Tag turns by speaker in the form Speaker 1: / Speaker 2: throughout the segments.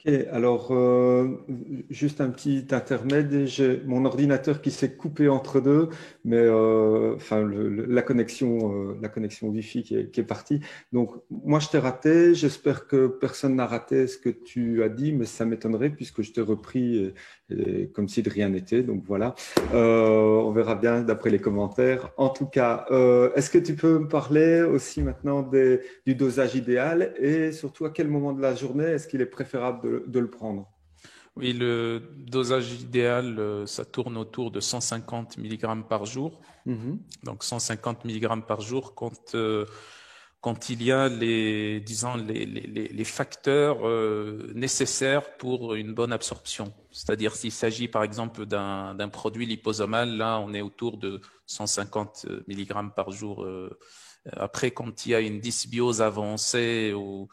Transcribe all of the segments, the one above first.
Speaker 1: Ok, alors juste un petit intermède, j'ai mon ordinateur qui s'est coupé entre deux, mais enfin la connexion Wi-Fi qui est partie. Donc moi je t'ai raté, j'espère que personne n'a raté ce que tu as dit, mais ça m'étonnerait puisque je t'ai repris comme si de rien n'était. Donc voilà. On verra bien d'après les commentaires. En tout cas, est-ce que tu peux me parler aussi maintenant du dosage idéal et surtout à quel moment de la journée est-ce qu'il est préférable de le prendre?
Speaker 2: Oui, le dosage idéal, ça tourne autour de 150 mg par jour.
Speaker 1: Mhm.
Speaker 2: Donc 150 mg par jour quand il y a disons, les facteurs nécessaires pour une bonne absorption. C'est-à-dire s'il s'agit par exemple d'un produit liposomal, là on est autour de 150 mg par jour. Après, quand il y a une dysbiose avancée ou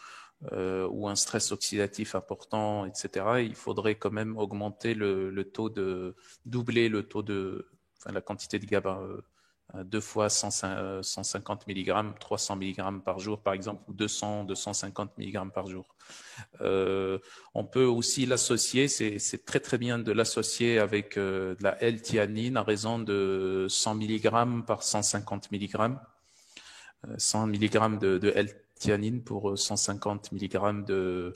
Speaker 2: un stress oxydatif important, etc., il faudrait quand même augmenter le taux doubler le taux enfin, la quantité de GABA. Deux fois 150 mg, 300 mg par jour, par exemple, ou 200, 250 mg par jour. On peut aussi l'associer, c'est très très bien de l'associer avec de la L-théanine à raison de 100 mg par 150 mg. 100 mg de L-théanine pour 150 mg de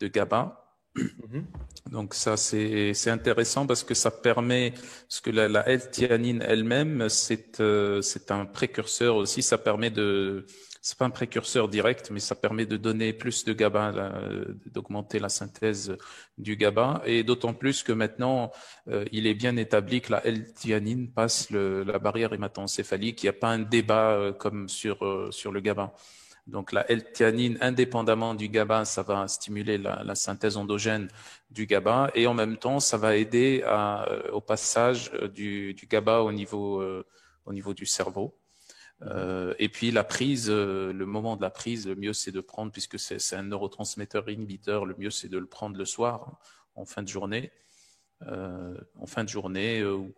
Speaker 2: GABA.
Speaker 1: Mhm.
Speaker 2: Donc ça, c'est intéressant parce que ça permet, parce que la L-théanine elle-même, c'est un précurseur aussi, ça permet c'est pas un précurseur direct, mais ça permet de donner plus de GABA, d'augmenter la synthèse du GABA, et d'autant plus que maintenant, il est bien établi que la L-théanine passe la barrière hémato-encéphalique, il n'y a pas un débat comme sur le GABA. Donc la L-théanine, indépendamment du GABA, ça va stimuler la synthèse endogène du GABA et en même temps, ça va aider au passage du GABA au niveau du cerveau.
Speaker 1: Mhm.
Speaker 2: Et puis la prise, le moment de la prise, le mieux c'est de prendre, puisque c'est un neurotransmetteur inhibiteur, le mieux c'est de le prendre le soir, hein, en fin de journée. Ou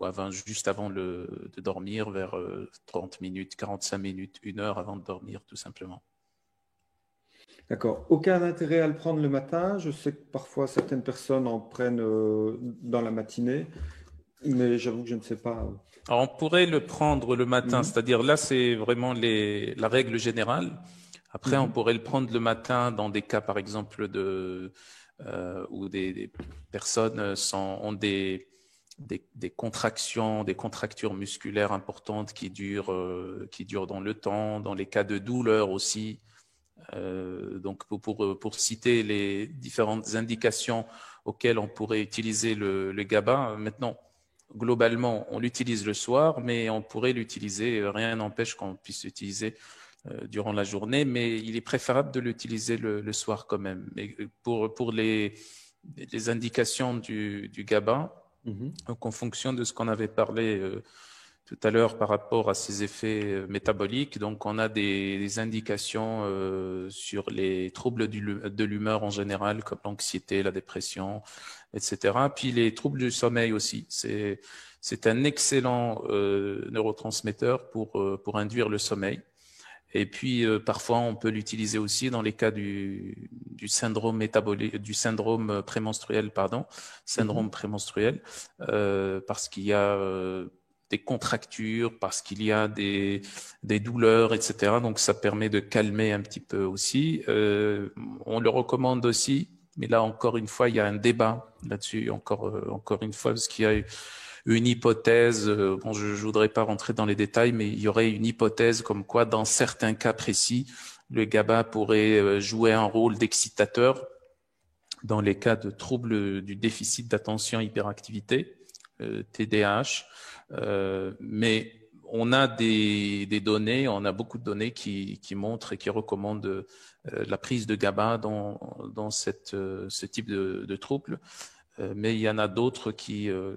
Speaker 2: juste avant de dormir, vers 30 minutes, 45 minutes, 1 heure avant de dormir, tout simplement.
Speaker 1: D'accord. Aucun intérêt à le prendre le matin. Je sais que parfois certaines personnes en prennent dans la matinée, mais j'avoue que je ne sais pas.
Speaker 2: Alors, on pourrait le prendre le matin,
Speaker 1: Mhm.
Speaker 2: c'est-à-dire là, c'est vraiment la règle générale. Après, on
Speaker 1: Mhm.
Speaker 2: pourrait le prendre le matin dans des cas, par exemple, où des personnes ont des contractions, des contractures musculaires importantes qui durent dans le temps, dans les cas de douleur aussi. Donc, pour citer les différentes indications auxquelles on pourrait utiliser le GABA, maintenant, globalement, on l'utilise le soir, mais on pourrait l'utiliser, rien n'empêche qu'on puisse l'utiliser durant la journée, mais il est préférable de l'utiliser le soir quand même. Mais pour les indications du GABA,
Speaker 1: Mhm.
Speaker 2: donc en fonction de ce qu'on avait parlé tout à l'heure par rapport à ses effets métaboliques. Donc, on a des indications sur les troubles de l'humeur en général, comme l'anxiété, la dépression, etc. Puis les troubles du sommeil aussi. C'est un excellent neurotransmetteur pour induire le sommeil. Et puis, parfois, on peut l'utiliser aussi dans les cas du syndrome métabolique, du syndrome prémenstruel, pardon, syndrome
Speaker 1: Mhm.
Speaker 2: prémenstruel, parce qu'il y a des contractures, parce qu'il y a des douleurs, etc. Donc, ça permet de calmer un petit peu aussi. On le recommande aussi, mais là, encore une fois, il y a un débat là-dessus, encore une fois, parce qu'il y a une hypothèse, bon, je ne voudrais pas rentrer dans les détails, mais il y aurait une hypothèse comme quoi, dans certains cas précis, le GABA pourrait jouer un rôle d'excitateur dans les cas de troubles du déficit d'attention hyperactivité, TDAH. Mais on a des données, on a beaucoup de données qui montrent et qui recommandent la prise de GABA dans ce type de troubles. Mais il y en a d'autres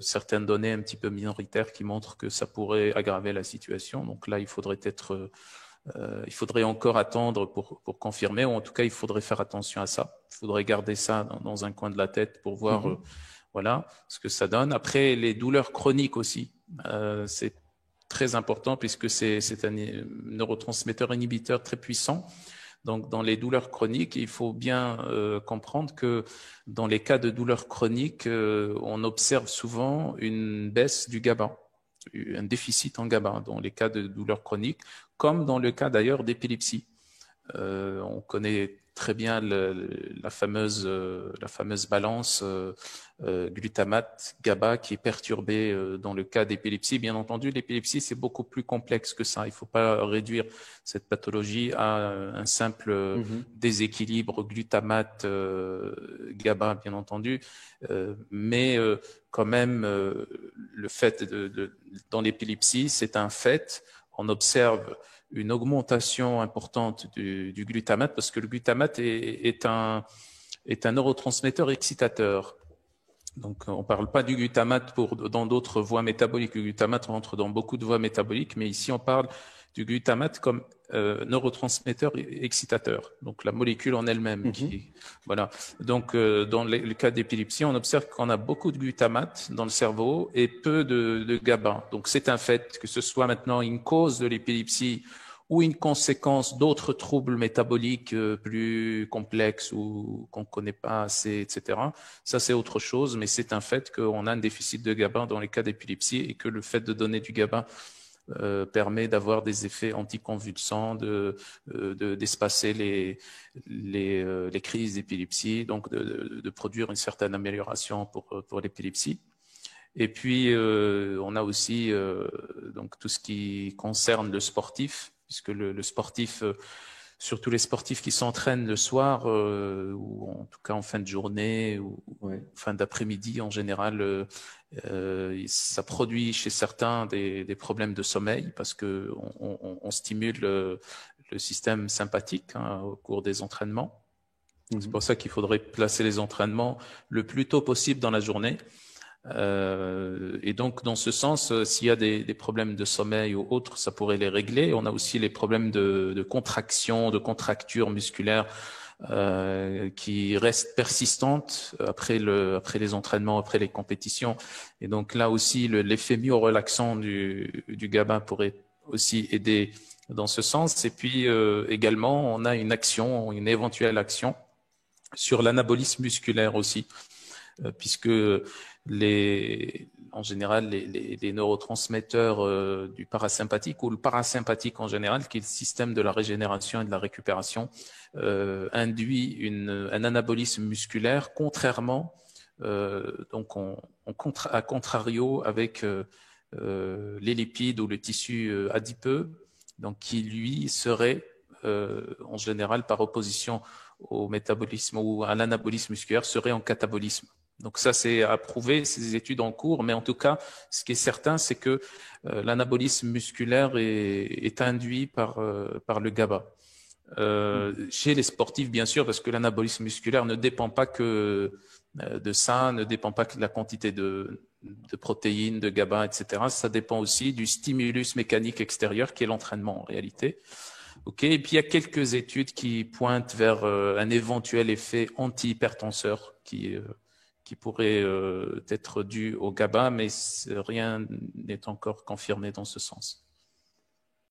Speaker 2: certaines données un petit peu minoritaires qui montrent que ça pourrait aggraver la situation. Donc là, il faudrait encore attendre pour confirmer, ou en tout cas, il faudrait faire attention à ça. Il faudrait garder ça dans un coin de la tête pour voir,
Speaker 1: Mhm.
Speaker 2: voilà, ce que ça donne. Après, les douleurs chroniques aussi, c'est très important puisque c'est un neurotransmetteur inhibiteur très puissant. Donc, dans les douleurs chroniques, il faut bien comprendre que dans les cas de douleurs chroniques, on observe souvent une baisse du GABA, un déficit en GABA dans les cas de douleurs chroniques, comme dans le cas d'ailleurs d'épilepsie. On connaît très bien la fameuse balance glutamate-GABA qui est perturbée dans le cas d'épilepsie. Bien entendu, l'épilepsie, c'est beaucoup plus complexe que ça. Il ne faut pas réduire cette pathologie à un simple déséquilibre glutamate-GABA, bien entendu. Mais quand même, le fait dans l'épilepsie, c'est un fait. On observe une augmentation importante du glutamate parce que le glutamate est un neurotransmetteur excitateur. Donc, on ne parle pas du glutamate dans d'autres voies métaboliques. Le glutamate rentre dans beaucoup de voies métaboliques, mais ici, on parle du glutamate comme neurotransmetteur excitateur. Donc, la molécule en elle-même. Voilà. Donc, dans le cas d'épilepsie, on observe qu'on a beaucoup de glutamate dans le cerveau et peu de GABA. Donc, c'est un fait que ce soit maintenant une cause de l'épilepsie ou une conséquence d'autres troubles métaboliques plus complexes ou qu'on ne connaît pas assez, etc. Ça, c'est autre chose, mais c'est un fait qu'on a un déficit de GABA dans les cas d'épilepsie et que le fait de donner du GABA permet d'avoir des effets anticonvulsants, d'espacer les crises d'épilepsie, donc de produire une certaine amélioration pour l'épilepsie. Et puis, on a aussi donc tout ce qui concerne le sportif, puisque le sportif, surtout les sportifs qui s'entraînent le soir, ou en tout cas en fin de journée, ou fin d'après-midi en général, ça produit chez certains des problèmes de sommeil parce que on stimule le système sympathique au cours des entraînements. C'est pour ça qu'il faudrait placer les entraînements le plus tôt possible dans la journée. Et donc, dans ce sens, s'il y a des problèmes de sommeil ou autres, ça pourrait les régler. On a aussi les problèmes de contraction, de contracture musculaire qui restent persistantes après les entraînements, après les compétitions. Et donc là aussi, l'effet myorelaxant du GABA pourrait aussi aider dans ce sens. Et puis également, on a une éventuelle action sur l'anabolisme musculaire aussi, puisque en général, les neurotransmetteurs du parasympathique ou le parasympathique en général, qui est le système de la régénération et de la récupération, induit un anabolisme musculaire, contrairement, donc à contrario avec les lipides ou le tissu adipeux, donc qui lui serait en général par opposition au métabolisme ou à l'anabolisme musculaire, serait en catabolisme. Donc ça, c'est à prouver, c'est des études en cours, mais en tout cas, ce qui est certain, c'est que l'anabolisme musculaire est induit par le GABA. Chez les sportifs, bien sûr, parce que l'anabolisme musculaire ne dépend pas que de ça, ne dépend pas que de la quantité de protéines, de GABA, etc. Ça dépend aussi du stimulus mécanique extérieur qui est l'entraînement en réalité. Okay. Et puis il y a quelques études qui pointent vers un éventuel effet antihypertenseur qui pourrait être dû au GABA, mais rien n'est encore confirmé dans ce sens.